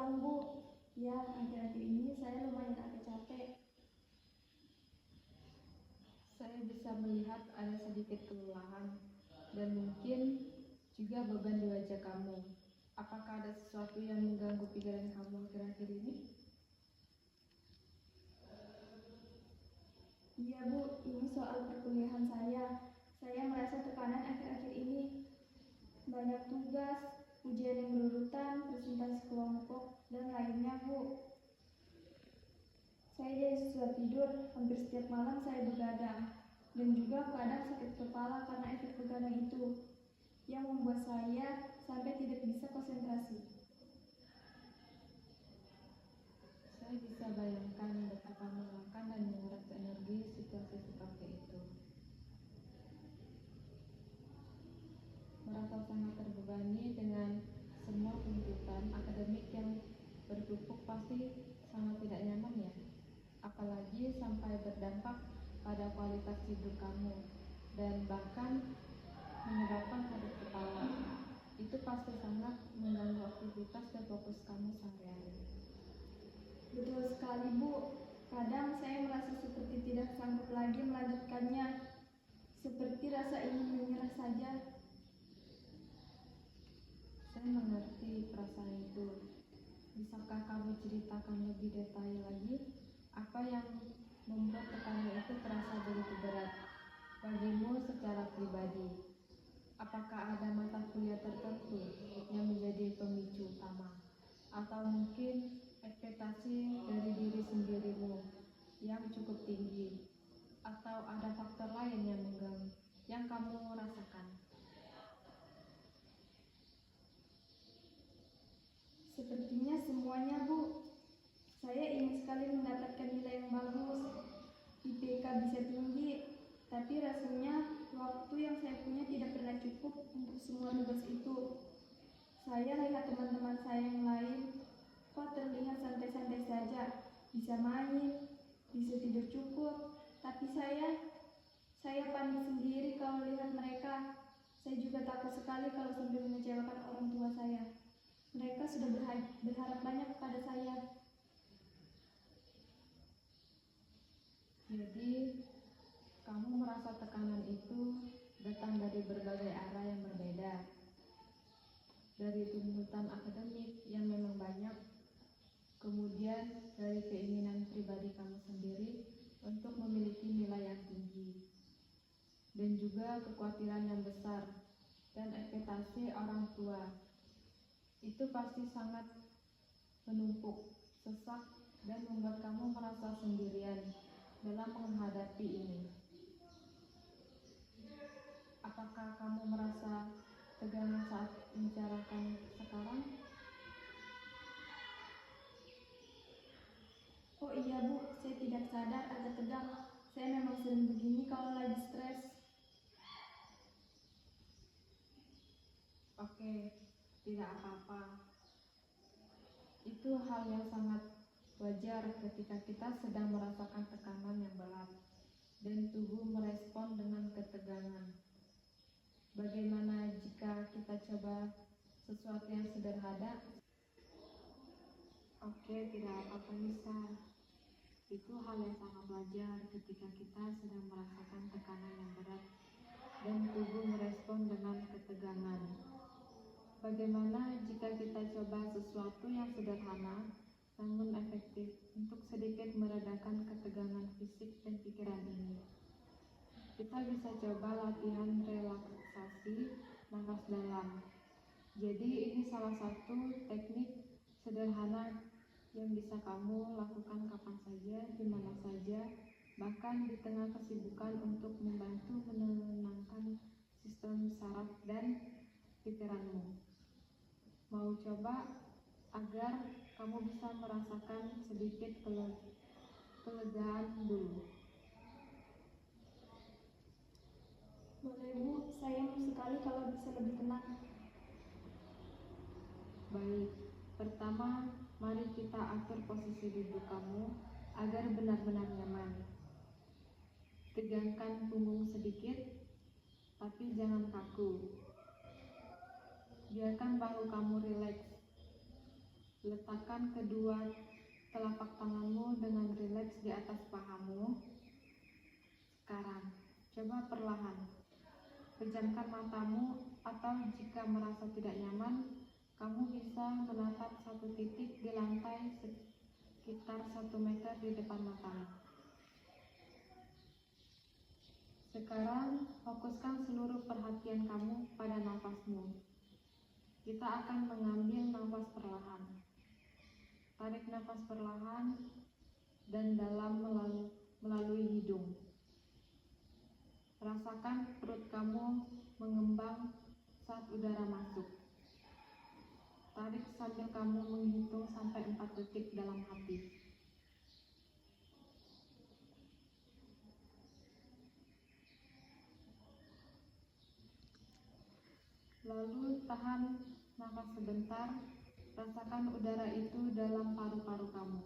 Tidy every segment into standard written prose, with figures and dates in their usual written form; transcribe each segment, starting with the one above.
malam, Bu. Ya, akhir-akhir ini saya lumayan agak capek. Saya bisa melihat ada sedikit kelelahan dan mungkin juga beban di wajah kamu. Apakah ada sesuatu yang mengganggu pikiran kamu akhir-akhir ini? Iya, Bu, ini soal perkuliahan saya. Saya merasa tekanan akhir-akhir ini. Banyak tugas, ujian yang berurutan, presentasi kelompok, dan lainnya, Bu. Saya jadi susah tidur, hampir setiap malam saya begadang. Dan juga kadang sakit kepala karena efek begadang itu, yang membuat saya sampai tidak bisa konsentrasi. Saya bisa bayangkan betapa melelahkan dan menguras energi situasi seperti itu. Merasa sangat terbebani dengan semua tuntutan akademik yang bertumpuk pasti sangat tidak nyaman ya. Apalagi sampai berdampak pada kualitas tidur kamu dan bahkan menyebabkan sakit kepala. Itu pasti sangat mengganggu aktivitas dan fokus kamu sehari-hari. Betul sekali, Bu. Kadang saya merasa seperti tidak sanggup lagi melanjutkannya. Seperti rasa ingin menyerah saja. Saya mengerti perasaan itu. Bisakah kamu ceritakan lebih detail lagi? Apa yang membuat tekanan itu terasa begitu berat bagimu secara pribadi? Apakah ada mata kuliah tertentu yang menjadi pemicu utama? Atau mungkin ekspektasi dari diri sendirimu yang cukup tinggi? Atau ada faktor lain yang mengganggu yang kamu rasakan? Sepertinya semuanya, Bu. Saya ingin sekali mendapatkan nilai yang bagus, IPK bisa tinggi, tapi rasanya waktu yang saya punya tidak pernah cukup untuk semua tugas itu. Saya lihat teman-teman saya yang lain, kok terlihat santai-santai saja, bisa main, bisa tidur cukup, tapi saya panik sendiri kalau lihat mereka. Saya juga takut sekali kalau sampai mengecewakan orang tua saya. Mereka sudah berharap banyak kepada saya. Jadi, kamu merasa tekanan itu datang dari berbagai arah yang berbeda. Dari tuntutan akademik yang memang banyak, kemudian dari keinginan pribadi kamu sendiri untuk memiliki nilai yang tinggi, dan juga kekhawatiran yang besar dan ekspektasi orang tua. Itu pasti sangat menumpuk, sesak, dan membuat kamu merasa sendirian dalam menghadapi ini. Apakah kamu merasa tegangan saat membicarakan sekarang? Oh iya, Bu, saya tidak sadar agak tegang. Saya memang sering begini kalau lagi stres. Oke, tidak apa-apa. Itu hal yang sangat wajar ketika kita sedang merasakan tekanan yang berat dan tubuh merespon dengan ketegangan. Bagaimana jika kita coba sesuatu yang sederhana? Oke, tidak apa-apa Nisa. Itu hal yang sangat wajar ketika kita sedang merasakan tekanan yang berat dan tubuh merespon dengan ketegangan. Bagaimana jika kita coba sesuatu yang sederhana namun efektif untuk sedikit meredakan ketegangan fisik dan pikiran ini? Kita bisa coba latihan relaksasi napas dalam. Jadi ini salah satu teknik sederhana yang bisa kamu lakukan kapan saja, di mana saja, bahkan di tengah kesibukan untuk membantu menenangkan sistem saraf dan pikiranmu. Mau coba agar kamu bisa merasakan sedikit kelegaan dulu? Boleh, Bu, saya mau sekali kalau bisa lebih tenang. Baik, pertama mari kita atur posisi duduk kamu agar benar-benar nyaman. Tegangkan punggung sedikit, tapi jangan kaku. Biarkan bahu kamu rileks. Letakkan kedua telapak tanganmu dengan rileks di atas pahamu. Sekarang, coba perlahan. Pejamkan matamu, atau jika merasa tidak nyaman, kamu bisa menatap satu titik di lantai sekitar 1 meter di depan matamu. Sekarang, fokuskan seluruh perhatian kamu pada nafasmu. Kita akan mengambil nafas perlahan. Tarik nafas perlahan dan dalam melalui hidung. Rasakan perut kamu mengembang saat udara masuk. Tarik sambil kamu menghitung sampai 4 detik dalam hati. Lalu tahan nafas sebentar, rasakan udara itu dalam paru-paru kamu.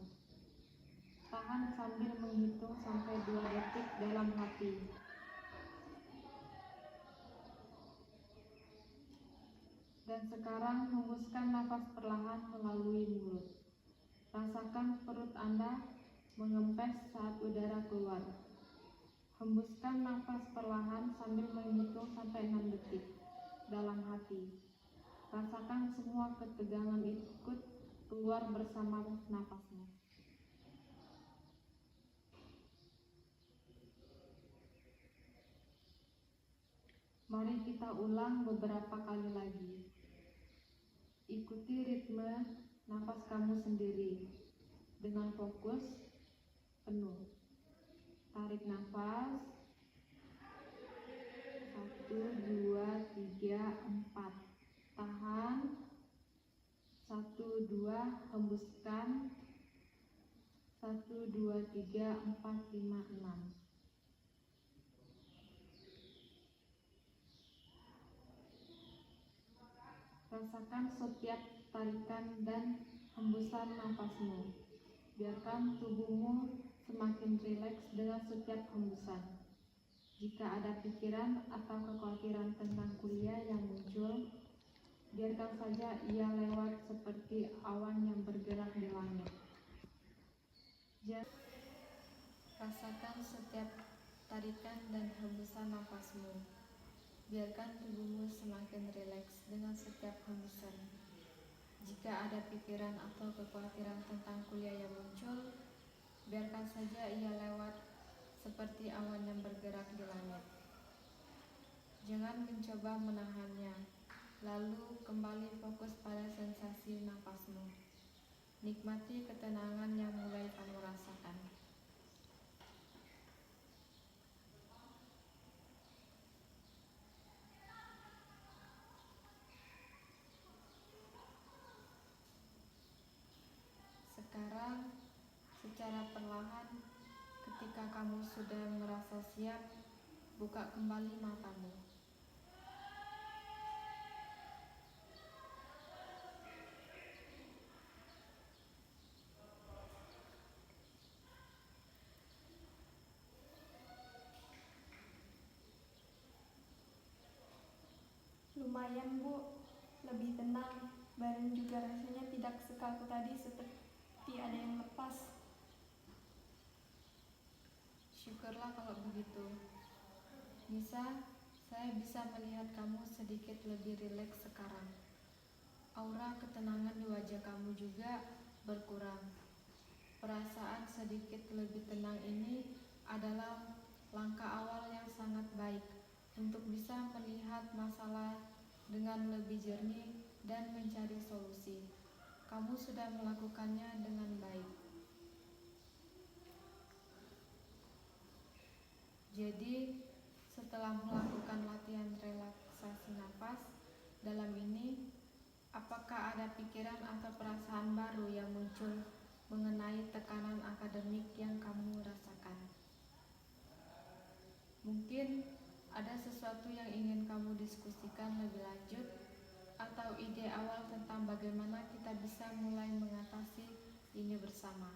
Tahan sambil menghitung sampai 2 detik dalam hati. Dan sekarang hembuskan nafas perlahan melalui mulut. Rasakan perut Anda mengempes saat udara keluar. Hembuskan nafas perlahan sambil menghitung sampai 6 detik dalam hati. Rasakan semua ketegangan ikut keluar bersama nafasmu. Mari kita ulang beberapa kali lagi. Ikuti ritme nafas kamu sendiri dengan fokus penuh. Tarik nafas 1, 2, 3, 4. Tahan 1, 2, hembuskan 1, 2, 3, 4, 5, 6. Rasakan setiap tarikan dan hembusan nafasmu. Biarkan tubuhmu semakin rileks dengan setiap hembusan. Jika ada pikiran atau kekhawatiran tentang kuliah yang muncul, biarkan saja ia lewat seperti awan yang bergerak di langit. Rasakan setiap tarikan dan hembusan nafasmu. Biarkan tubuhmu semakin rileks dengan setiap hembusan. Jika ada pikiran atau kekhawatiran tentang kuliah yang muncul, biarkan saja ia lewat seperti awan yang bergerak di langit. Jangan mencoba menahannya, lalu kembali fokus pada sensasi nafasmu. Nikmati ketenangan yang mulai kamu rasakan. Sekarang, secara perlahan, ketika kamu sudah merasa siap, buka kembali matamu. Lumayan Bu, lebih tenang. Badan juga rasanya tidak sekaku tadi, seperti ada yang lepas. Syukurlah kalau begitu. Nisa, saya bisa melihat kamu sedikit lebih rileks sekarang. Aura ketenangan di wajah kamu juga berkurang. Perasaan sedikit lebih tenang ini adalah langkah awal yang sangat baik untuk bisa melihat masalah dengan lebih jernih dan mencari solusi. Kamu sudah melakukannya dengan baik. Jadi, setelah melakukan latihan relaksasi nafas dalam ini, apakah ada pikiran atau perasaan baru yang muncul mengenai tekanan akademik yang kamu rasakan? Mungkin ada sesuatu yang ingin kamu diskusikan lebih lanjut, atau ide awal tentang bagaimana kita bisa mulai mengatasi ini bersama.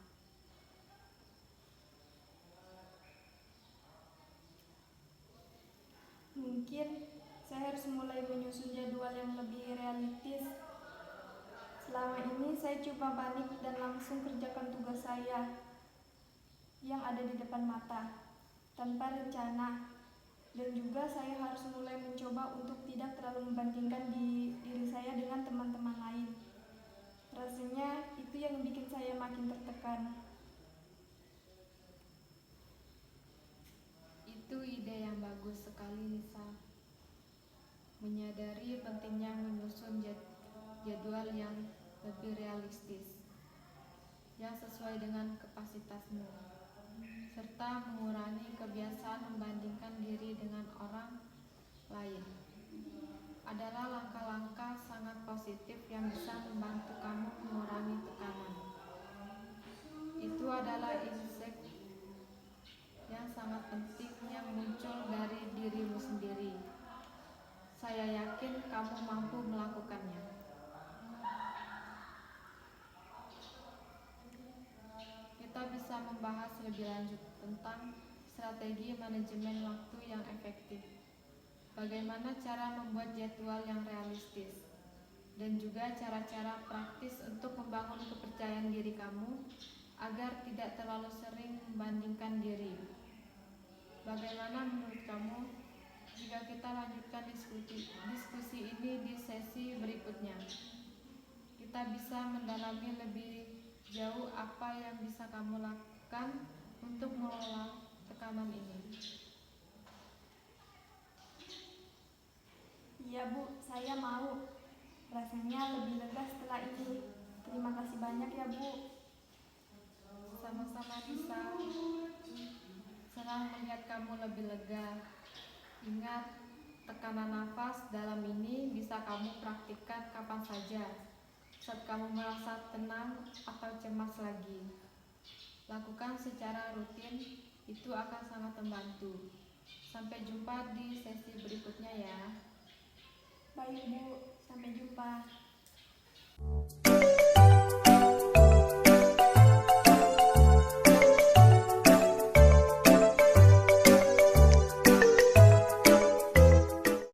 Mungkin saya harus mulai menyusun jadwal yang lebih realistis. Selama ini saya coba balik dan langsung kerjakan tugas saya yang ada di depan mata, tanpa rencana. Dan juga saya harus mulai mencoba untuk tidak terlalu membandingkan diri saya dengan teman-teman lain. Rasanya itu yang bikin saya makin tertekan. Itu ide yang bagus sekali, Nisa. Menyadari pentingnya menyusun jadwal yang lebih realistis, yang sesuai dengan kapasitasmu, serta mengurangi kebiasaan membandingkan diri dengan orang lain adalah langkah-langkah sangat positif yang bisa membantu kamu mengurangi tekanan. Itu adalah insight yang sangat penting yang muncul dari dirimu sendiri. Saya yakin kamu mampu melakukannya. Kita bisa membahas lebih lanjut tentang strategi manajemen waktu yang efektif, bagaimana cara membuat jadwal yang realistis, dan juga cara-cara praktis untuk membangun kepercayaan diri kamu agar tidak terlalu sering membandingkan diri. Bagaimana menurut kamu jika kita lanjutkan diskusi ini di sesi berikutnya? Kita bisa mendalami lebih jauh apa yang bisa kamu lakukan untuk mengelola tekanan ini. Iya Bu, saya mau. Rasanya lebih lega setelah ini. Terima kasih banyak ya Bu. Sama-sama, Nisa. Senang melihat kamu lebih lega. Ingat, tekanan nafas dalam ini bisa kamu praktikkan kapan saja saat kamu merasa tenang atau cemas lagi. Lakukan secara rutin, itu akan sangat membantu. Sampai jumpa di sesi berikutnya ya. Baik Bu, sampai jumpa.